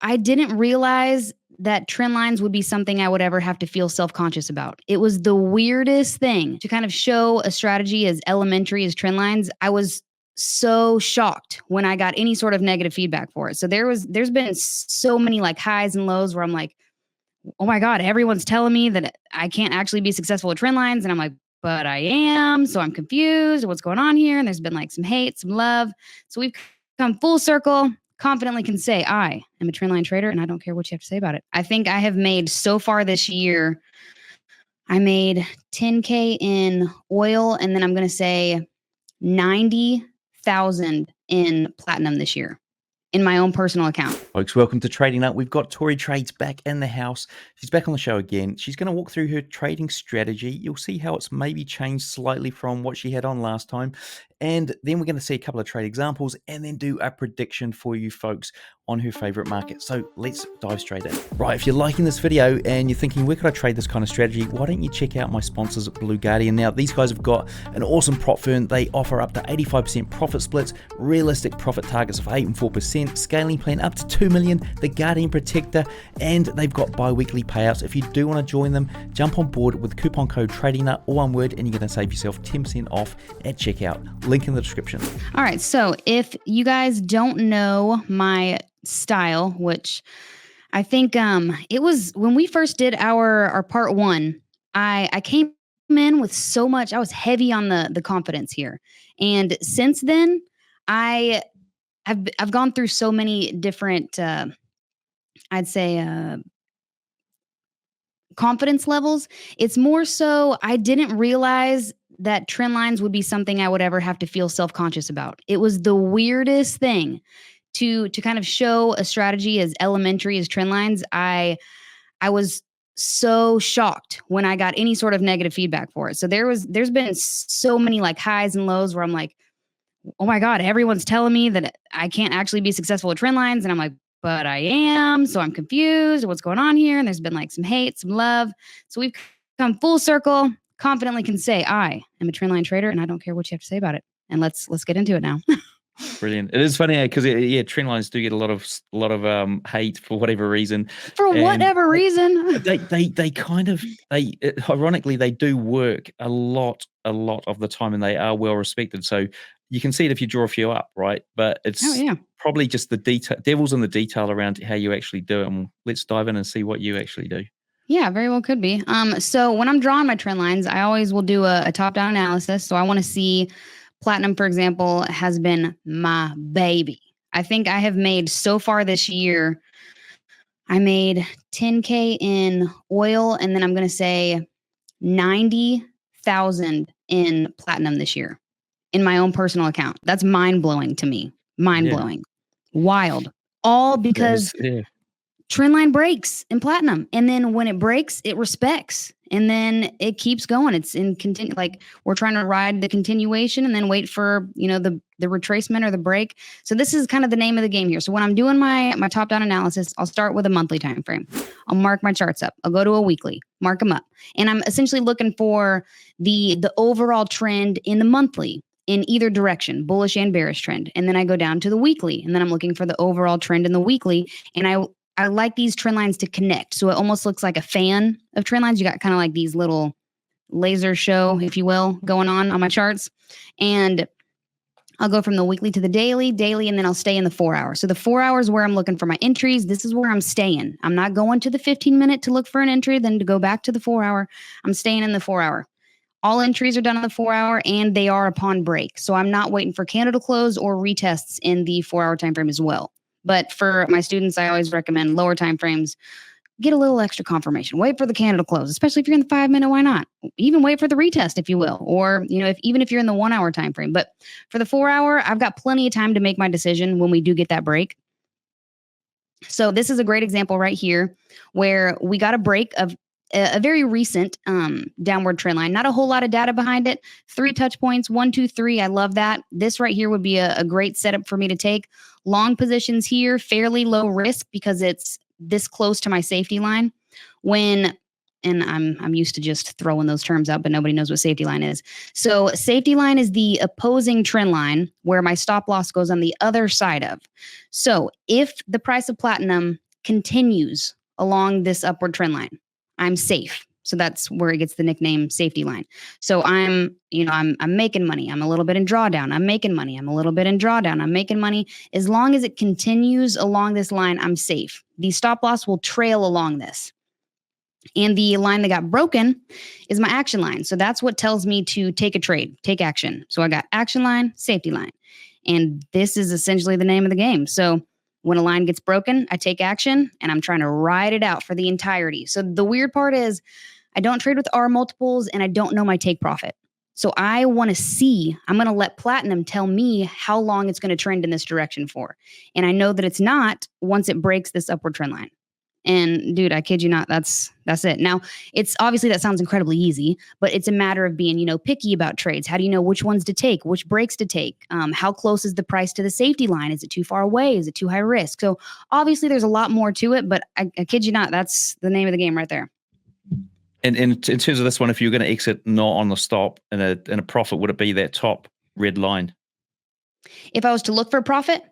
I didn't realize that trend lines would be something I would ever have to feel self-conscious about. It was the weirdest thing to kind of show a strategy as elementary as trend lines. I was so shocked when I got any sort of negative feedback for it. So there's been so many like highs and lows where I'm like, oh my God, everyone's telling me that I can't actually be successful with trend lines. And I'm like, but I am. So I'm confused. What's going on here? And there's been like some hate, some love. So we've come full circle. Confidently can say I am a trendline trader and I don't care what you have to say about it. I think I have made so far this year, I made 10K in oil, and then I'm going to say 90,000 in platinum this year in my own personal account. Folks, welcome to Trading Up. We've got Tori Trades back in the house. She's back on the show again. She's going to walk through her trading strategy. You'll see how it's maybe changed slightly from what she had on last time. And then we're going to see a couple of trade examples and then do a prediction for you folks on her favorite market. So let's dive straight in. Right, if you're liking this video and you're thinking, where could I trade this kind of strategy? Why don't you check out my sponsors at Blue Guardian? Now, these guys have got an awesome prop firm. They offer up to 85% profit splits, realistic profit targets of 8 and 4%, scaling plan up to 2 million, the Guardian Protector, and they've got bi-weekly payouts. If you do want to join them, jump on board with coupon code TradingNut, all one word, and you're going to save yourself 10% off at checkout. Link in the description. All right. So if you guys don't know my style, which I think it was when we first did our part one, I came in with so much, I was heavy on the confidence here. And since then, I've gone through so many different I'd say confidence levels. It's more so I didn't realize that trend lines would be something I would ever have to feel self-conscious about. It was the weirdest thing to kind of show a strategy as elementary as trend lines. I was so shocked when I got any sort of negative feedback for it. So there's been so many like highs and lows where I'm like, oh my God, everyone's telling me that I can't actually be successful with trend lines. And I'm like, but I am. So I'm confused. What's going on here? And there's been like some hate, some love. So we've come full circle. Confidently can say I am a trendline trader and I don't care what you have to say about it. And let's get into it now. Brilliant. It is funny because trend lines do get a lot of hate for whatever reason. Whatever reason. They kind of ironically they do work a lot of the time and they are well respected. So you can see it if you draw a few up, right? But it's probably just the devil's in the detail around how you actually do it. And let's dive in and see what you actually do. Yeah, very well could be. So when I'm drawing my trend lines, I always will do a top-down analysis. So I want to see platinum, for example, has been my baby. I think I have made so far this year, I made 10K in oil, and then I'm going to say 90,000 in platinum this year in my own personal account. That's mind-blowing to me. Mind-blowing. Yeah. Wild. All because trend line breaks in platinum. And then when it breaks, it respects. And then it keeps going. It's in continue. Like we're trying to ride the continuation and then wait for, the retracement or the break. So this is kind of the name of the game here. So when I'm doing my top-down analysis, I'll start with a monthly time frame. I'll mark my charts up. I'll go to a weekly, mark them up. And I'm essentially looking for the overall trend in the monthly in either direction, bullish and bearish trend. And then I go down to the weekly. And then I'm looking for the overall trend in the weekly. And I like these trend lines to connect. So it almost looks like a fan of trend lines. You got kind of like these little laser show, if you will, going on my charts. And I'll go from the weekly to the daily, and then I'll stay in the 4 hours. So the 4 hours where I'm looking for my entries, this is where I'm staying. I'm not going to the 15-minute to look for an entry, then to go back to the 4 hour. I'm staying in the 4 hour. All entries are done on the 4 hour and they are upon break. So I'm not waiting for candle to close or retests in the 4 hour time frame as well. But for my students, I always recommend lower time frames. Get a little extra confirmation. Wait for the candle to close, especially if you're in the 5 minute. Why not? Even wait for the retest, if you will, or even if you're in the 1 hour time frame. But for the 4 hour, I've got plenty of time to make my decision when we do get that break. So this is a great example right here where we got a break of a very recent downward trend line. Not a whole lot of data behind it. 3 touch points, 1, 2, 3. I love that. This right here would be a great setup for me to take long positions here, fairly low risk because it's this close to my safety line. And I'm used to just throwing those terms out, but nobody knows what safety line is. So safety line is the opposing trend line where my stop loss goes on the other side of. So if the price of platinum continues along this upward trend line, I'm safe. So that's where it gets the nickname safety line. So I'm making money. I'm a little bit in drawdown. I'm making money. I'm a little bit in drawdown. I'm making money. As long as it continues along this line, I'm safe. The stop loss will trail along this. And the line that got broken is my action line. So that's what tells me to take a trade, take action. So I got action line, safety line. And this is essentially the name of the game. So when a line gets broken, I take action and I'm trying to ride it out for the entirety. So the weird part is I don't trade with R multiples and I don't know my take profit. So I want to see, I'm going to let Platinum tell me how long it's going to trend in this direction for. And I know that it's not once it breaks this upward trend line. And dude, I kid you not, that's it. Now, it's obviously that sounds incredibly easy, but it's a matter of being, picky about trades. How do you know which ones to take, which breaks to take? How close is the price to the safety line? Is it too far away? Is it too high risk? So obviously there's a lot more to it, but I kid you not, that's the name of the game right there. And in terms of this one, if you're going to exit not on the stop in a profit, would it be that top red line? If I was to look for a profit?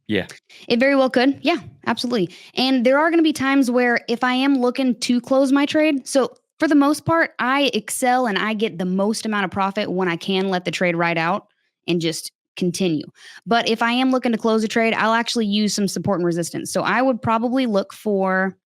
Yeah. It very well could. Yeah, absolutely. And there are going to be times where if I am looking to close my trade, so for the most part, I excel and I get the most amount of profit when I can let the trade ride out and just continue. But if I am looking to close a trade, I'll actually use some support and resistance. So I would probably look for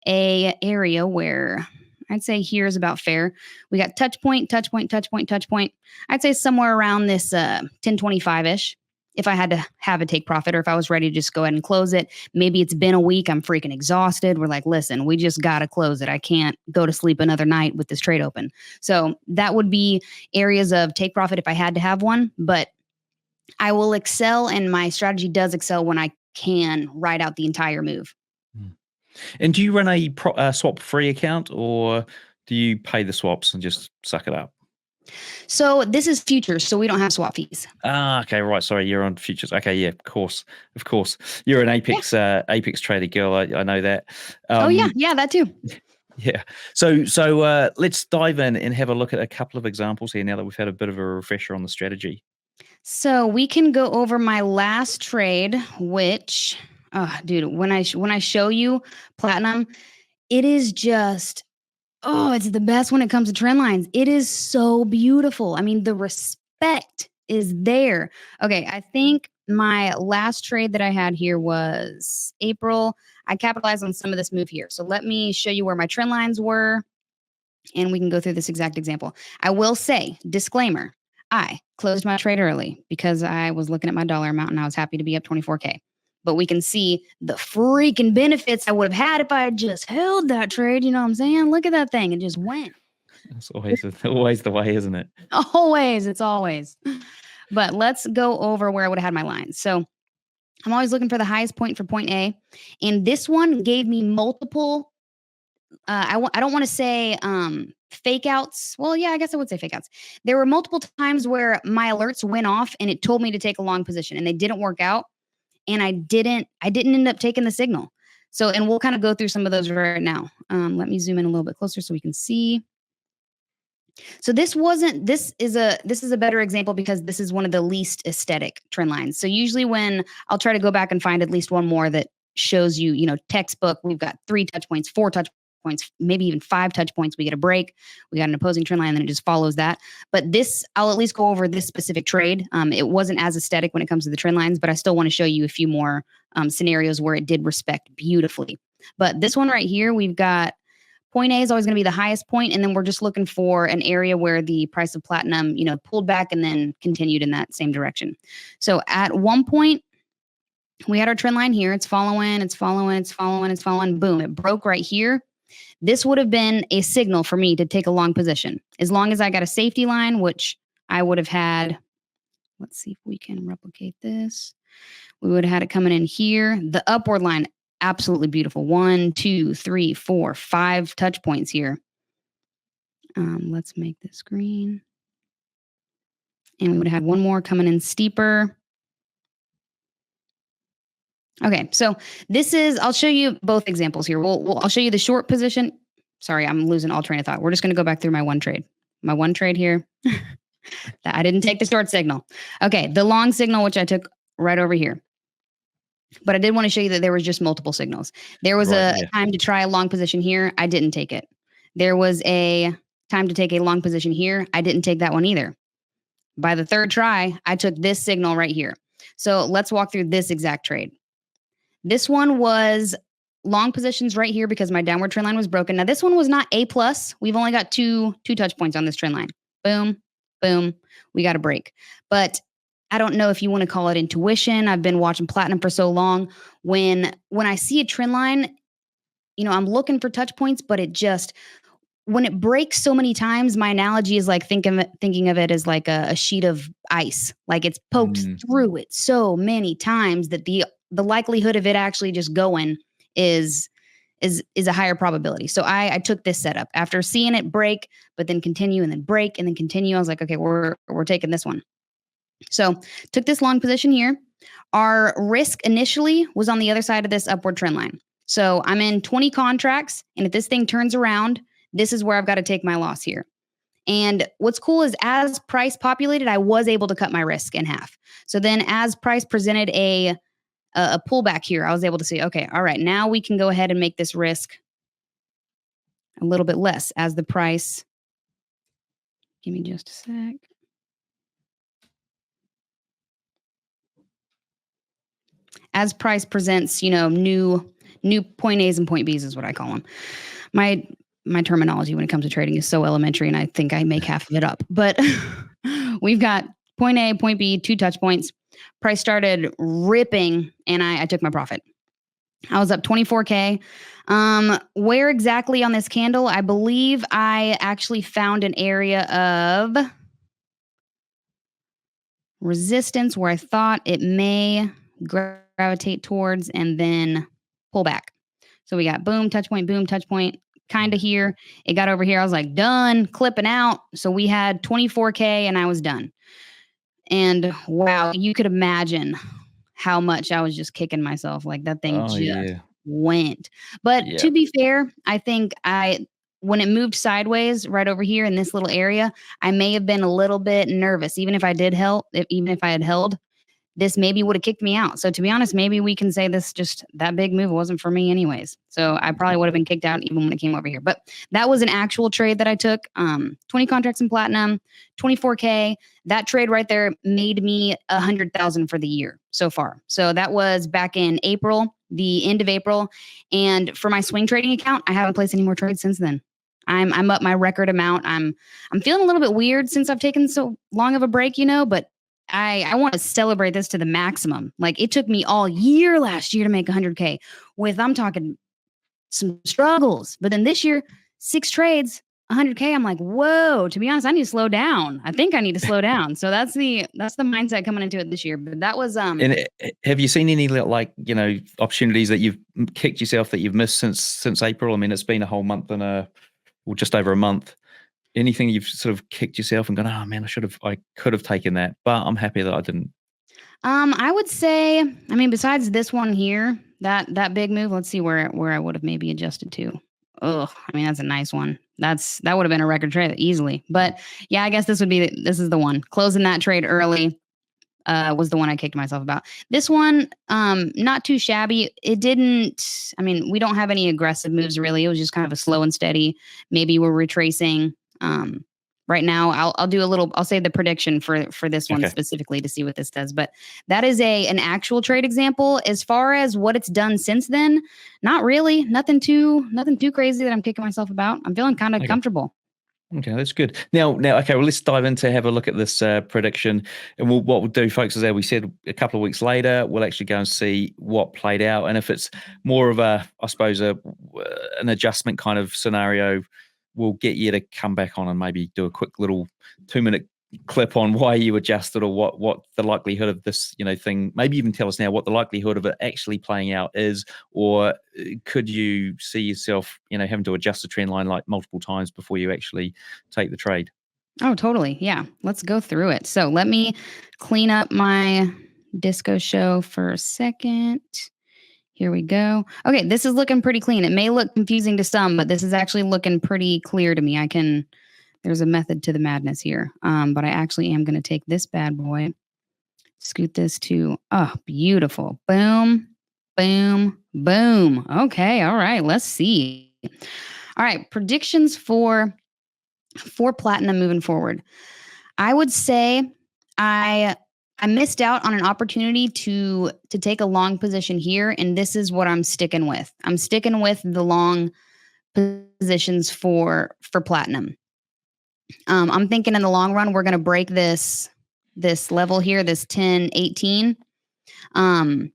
a area where I'd say here is about fair. We got touch point, touch point, touch point, touch point. I'd say somewhere around this 1025-ish. If I had to have a take profit or if I was ready to just go ahead and close it. Maybe it's been a week. I'm freaking exhausted. We're like, listen, we just got to close it. I can't go to sleep another night with this trade open. So that would be areas of take profit if I had to have one. But I will excel and my strategy does excel when I can ride out the entire move. And do you run a swap-free account or do you pay the swaps and just suck it up? So this is futures, so we don't have swap fees. Okay, right. Sorry, you're on futures. Okay, yeah, of course. You're an Apex Apex trader girl. I know that. Yeah, that too. Yeah. So let's dive in and have a look at a couple of examples here now that we've had a bit of a refresher on the strategy. So we can go over my last trade, which, dude, when I show you Platinum, it is just. Oh, it's the best when it comes to trend lines. It is so beautiful. I mean, the respect is there. Okay, I think my last trade that I had here was April. I capitalized on some of this move here. So let me show you where my trend lines were, and we can go through this exact example. I will say, disclaimer, I closed my trade early because I was looking at my dollar amount and I was happy to be up 24K. But we can see the freaking benefits I would have had if I had just held that trade. You know what I'm saying? Look at that thing. It just went. It's always the way, isn't it? Always. It's always. But let's go over where I would have had my lines. So I'm always looking for the highest point for point A. And this one gave me multiple. I don't want to say fake outs. Well, yeah, I guess I would say fake outs. There were multiple times where my alerts went off and it told me to take a long position and they didn't work out. And I didn't end up taking the signal. So, and we'll kind of go through some of those right now. Let me zoom in a little bit closer so we can see. So this is a better example because this is one of the least aesthetic trend lines. So usually when I'll try to go back and find at least one more that shows you, textbook, we've got 3 touch points, 4 touch points, maybe even 5 touch points. We get a break, we got an opposing trend line, and then it just follows that. But this, I'll at least go over this specific trade. It wasn't as aesthetic when it comes to the trend lines, but I still want to show you a few more scenarios where it did respect beautifully. But this one right here, we've got point A is always going to be the highest point, and then we're just looking for an area where the price of platinum, pulled back and then continued in that same direction. So at one point, we had our trend line here. It's following. Boom, it broke right here. This would have been a signal for me to take a long position. As long as I got a safety line, which I would have had, let's see if we can replicate this. We would have had it coming in here. The upward line, absolutely beautiful. 1, 2, 3, 4, 5 touch points here. Let's make this green. And we would have had one more coming in steeper. Okay, so this is, I'll show you both examples here. I'll show you the short position. Sorry, I'm losing all train of thought. We're just going to go back through my one trade. My one trade here. I didn't take the short signal. Okay, the long signal, which I took right over here. But I did want to show you that there was just multiple signals. There was a time to try a long position here. I didn't take it. There was a time to take a long position here. I didn't take that one either. By the third try, I took this signal right here. So let's walk through this exact trade. This one was long positions right here because my downward trend line was broken. Now this one was not A plus. We've only got two touch points on this trend line. Boom, boom. We got a break. But I don't know if you want to call it intuition. I've been watching platinum for so long. When I see a trend line, I'm looking for touch points, but it just, when it breaks so many times, my analogy is like thinking of it as like a sheet of ice. Like it's poked through it so many times that the likelihood of it actually just going is a higher probability. So I took this setup after seeing it break, but then continue and then break and then continue. I was like, okay, we're taking this one. So took this long position here. Our risk initially was on the other side of this upward trend line. So I'm in 20 contracts, and if this thing turns around, this is where I've got to take my loss here. And what's cool is as price populated, I was able to cut my risk in half. So then as price presented a pullback here, I was able to say, okay, all right, now we can go ahead and make this risk a little bit less as the price. Give me just a sec. As price presents, new point A's and point B's is what I call them. My terminology when it comes to trading is so elementary, and I think I make half of it up. But we've got point A, point B, 2 touch points. Price started ripping, and I took my profit. I was up 24K. Where exactly on this candle? I believe I actually found an area of resistance where I thought it may gravitate towards and then pull back. So we got boom, touch point, kind of here. It got over here. I was like, done, clipping out. So we had 24K and I was done. And wow, you could imagine how much I was just kicking myself. Like that thing went. But to be fair, I think when it moved sideways right over here in this little area, I may have been a little bit nervous. Even if I had held, this maybe would have kicked me out. So to be honest, maybe we can say that big move wasn't for me anyways. So I probably would have been kicked out even when it came over here. But that was an actual trade that I took. 20 contracts in platinum, 24K. That trade right there made me 100,000 for the year so far. So that was back in April, the end of April. And for my swing trading account, I haven't placed any more trades since then. I'm up my record amount. I'm feeling a little bit weird since I've taken so long of a break, but I want to celebrate this to the maximum. Like it took me all year last year to make 100K I'm talking some struggles. But then this year, 6 trades, 100K. I'm like, whoa, to be honest, I need to slow down. I think I need to slow down. So that's the mindset coming into it this year. But that was And have you seen any opportunities that you've kicked yourself that you've missed since April? I mean, it's been a whole month and just over a month. Anything you've sort of kicked yourself and gone, oh man, I could have taken that, but I'm happy that I didn't. I would say, besides this one here, that big move, let's see where I would have maybe adjusted to. Oh, that's a nice one. That would have been a record trade easily. But yeah, I guess this is the one. Closing that trade early was the one I kicked myself about. This one, not too shabby. It didn't, we don't have any aggressive moves really. It was just kind of a slow and steady. Maybe we're retracing. Right now, I'll say the prediction for this one specifically to see what this does. But that is an actual trade example. As far as what it's done since then, not really. Nothing too crazy that I'm kicking myself about. I'm feeling kind of comfortable. Okay, that's good. Now, okay, well, let's dive into have a look at this prediction. And what we'll do, folks, is as we said, a couple of weeks later, we'll actually go and see what played out. And if it's more of an adjustment kind of scenario, we'll get you to come back on and maybe do a quick little 2-minute clip on why you adjusted or what the likelihood of this thing. Maybe even tell us now what the likelihood of it actually playing out is, or could you see yourself having to adjust the trend line like multiple times before you actually take the trade? Oh, totally. Yeah, let's go through it. So let me clean up my disco show for a second. Here we go. Okay, this is looking pretty clean. It may look confusing to some, but this is actually looking pretty clear to me. There's a method to the madness here. But I actually am going to take this bad boy, scoot this to, beautiful. Boom. Boom, boom. Okay, all right. Let's see. All right, predictions for platinum moving forward. I would say I I missed out on an opportunity to take a long position here, and this is what I'm sticking with. I'm sticking with the long positions for platinum. I'm thinking in the long run we're going to break this level here, this 1018. Um,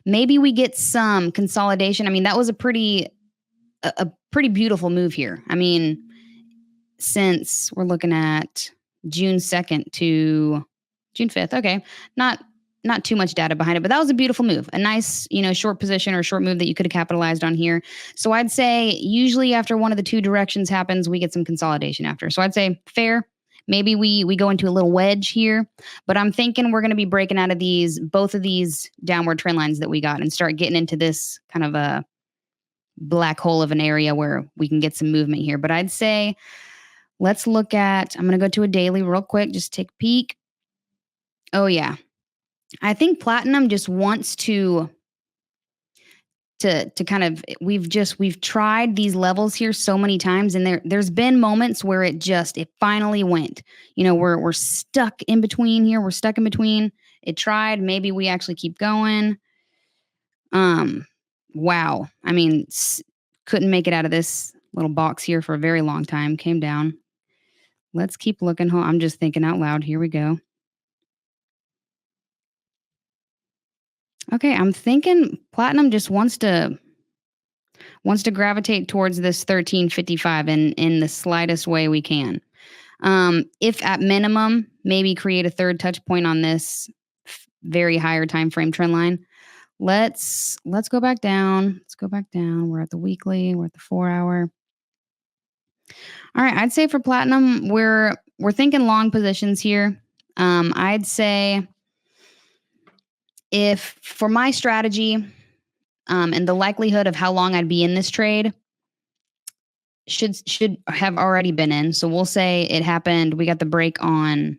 Maybe we get some consolidation. I mean, that was a pretty beautiful move here. I mean, since we're looking at June 2nd to June 5th. Okay. Not too much data behind it, but that was a beautiful move. A nice, short position or short move that you could have capitalized on here. So I'd say usually after one of the two directions happens, we get some consolidation after. So I'd say fair. Maybe we go into a little wedge here, but I'm thinking we're going to be breaking out of both of these downward trend lines that we got and start getting into this kind of a black hole of an area where we can get some movement here. But I'd say let's look at, I'm going to go to a daily real quick, just take a peek. Oh yeah. I think platinum just wants to kind of we've tried these levels here so many times, and there's been moments where it finally went. We're stuck in between here. We're stuck in between. It tried, maybe we actually keep going. Wow. I mean, couldn't make it out of this little box here for a very long time. Came down. Let's keep looking. I'm just thinking out loud. Here we go. Okay, I'm thinking platinum just wants to gravitate towards this 1355 in the slightest way we can. If at minimum, maybe create a third touch point on this very higher time frame trend line. Let's go back down. Let's go back down. We're at the weekly. We're at the 4-hour. All right, I'd say for platinum, we're thinking long positions here. I'd say if for my strategy, and the likelihood of how long I'd be in this trade should have already been in. So we'll say it happened. We got the break on.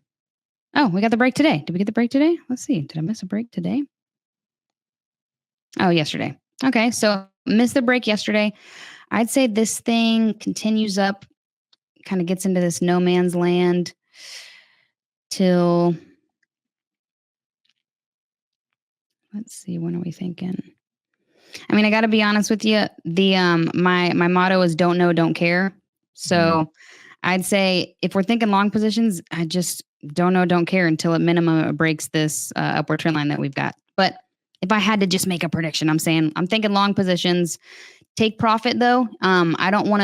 Oh, we got the break today. Did we get the break today? Let's see. Did I miss a break today? Oh, yesterday. Okay, so missed the break yesterday. I'd say this thing continues up, kind of gets into this no man's land till, let's see, when are we thinking? I mean, I got to be honest with you. The my motto is don't know, don't care. So I'd say if we're thinking long positions, I just don't know, don't care until at minimum it breaks this upward trend line that we've got. But if I had to just make a prediction, I'm thinking long positions. Take profit though. I don't want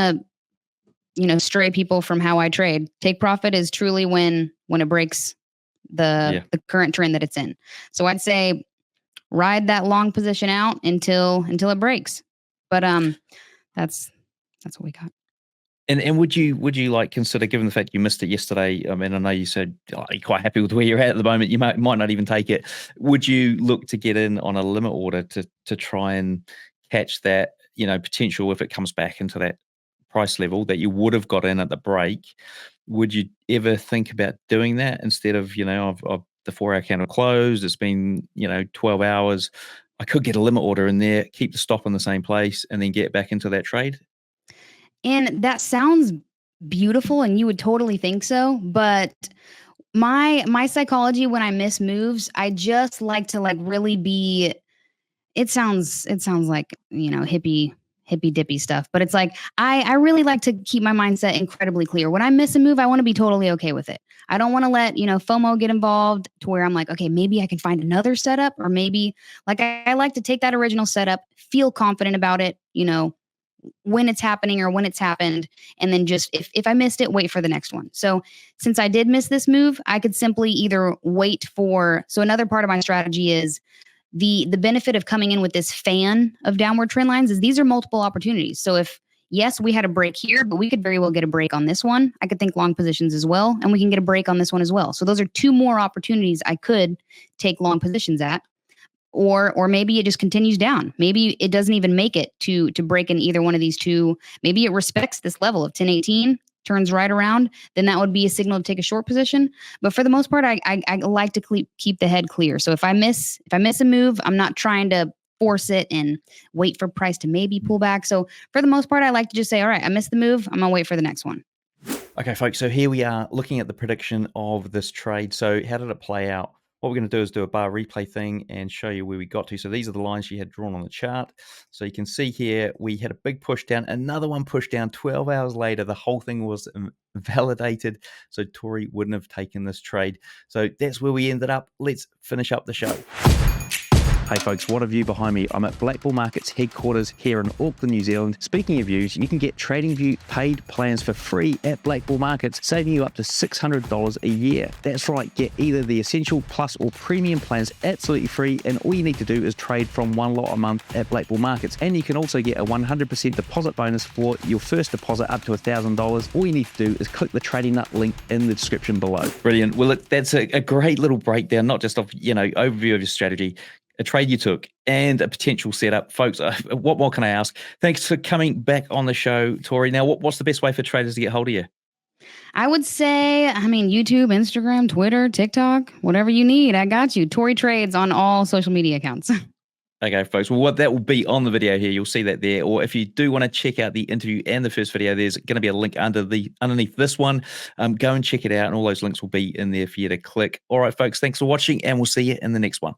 to, stray people from how I trade. Take profit is truly when it breaks the current trend that it's in. So I'd say ride that long position out until it breaks. But that's what we got. And would you like consider, given the fact you missed it yesterday? I mean, I know you said you're quite happy with where you're at the moment. You might not even take it. Would you look to get in on a limit order to try and catch that potential if it comes back into that price level that you would have got in at the break? Would you ever think about doing that instead of of the 4-hour candle closed? It's been 12 hours. I could get a limit order in there, keep the stop in the same place, and then get back into that trade. And that sounds beautiful, and you would totally think so. But my psychology when I miss moves, I just like to really be. It sounds like hippy dippy stuff, but it's like I really like to keep my mindset incredibly clear. When I miss a move, I want to be totally okay with it. I don't want to let FOMO get involved to where I'm like, okay, maybe I can find another setup, or maybe I like to take that original setup, feel confident about it, when it's happening or when it's happened, and then just if I missed it, wait for the next one. So since I did miss this move, I could simply either wait for. So another part of my strategy is the benefit of coming in with this fan of downward trend lines is these are multiple opportunities. So if yes, we had a break here, but we could very well get a break on this one. I could think long positions as well, and we can get a break on this one as well. So those are two more opportunities I could take long positions at. Or maybe it just continues down. Maybe it doesn't even make it to break in either one of these two. Maybe it respects this level of 1018, turns right around. Then that would be a signal to take a short position. But for the most part, I like to keep the head clear. So if I miss a move, I'm not trying to force it and wait for price to maybe pull back. So for the most part, I like to just say, all right, I missed the move. I'm going to wait for the next one. Okay, folks, so here we are looking at the prediction of this trade. So how did it play out? What we're going to do is do a bar replay thing and show you where we got to. So these are the lines she had drawn on the chart. So you can see here, we had a big push down, another one pushed down 12 hours later. The whole thing was validated. So Tory wouldn't have taken this trade. So that's where we ended up. Let's finish up the show. Hey folks, what a view behind me. I'm at Black Bull Markets headquarters here in Auckland, New Zealand. Speaking of views, you can get TradingView paid plans for free at Black Bull Markets, saving you up to $600 a year. That's right, get either the Essential, Plus or Premium plans absolutely free, and all you need to do is trade from one lot a month at Black Bull Markets. And you can also get a 100% deposit bonus for your first deposit up to $1,000. All you need to do is click the Trading Nut link in the description below. Brilliant. Well, that's a great little breakdown, not just of, overview of your strategy, a trade you took, and a potential setup. Folks, what more can I ask? Thanks for coming back on the show, Tori. Now, what's the best way for traders to get hold of you? I would say, YouTube, Instagram, Twitter, TikTok, whatever you need. I got you. Tori Trades on all social media accounts. Okay, folks. Well, that will be on the video here. You'll see that there. Or if you do want to check out the interview and the first video, there's going to be a link underneath this one. Go and check it out, and all those links will be in there for you to click. All right, folks. Thanks for watching, and we'll see you in the next one.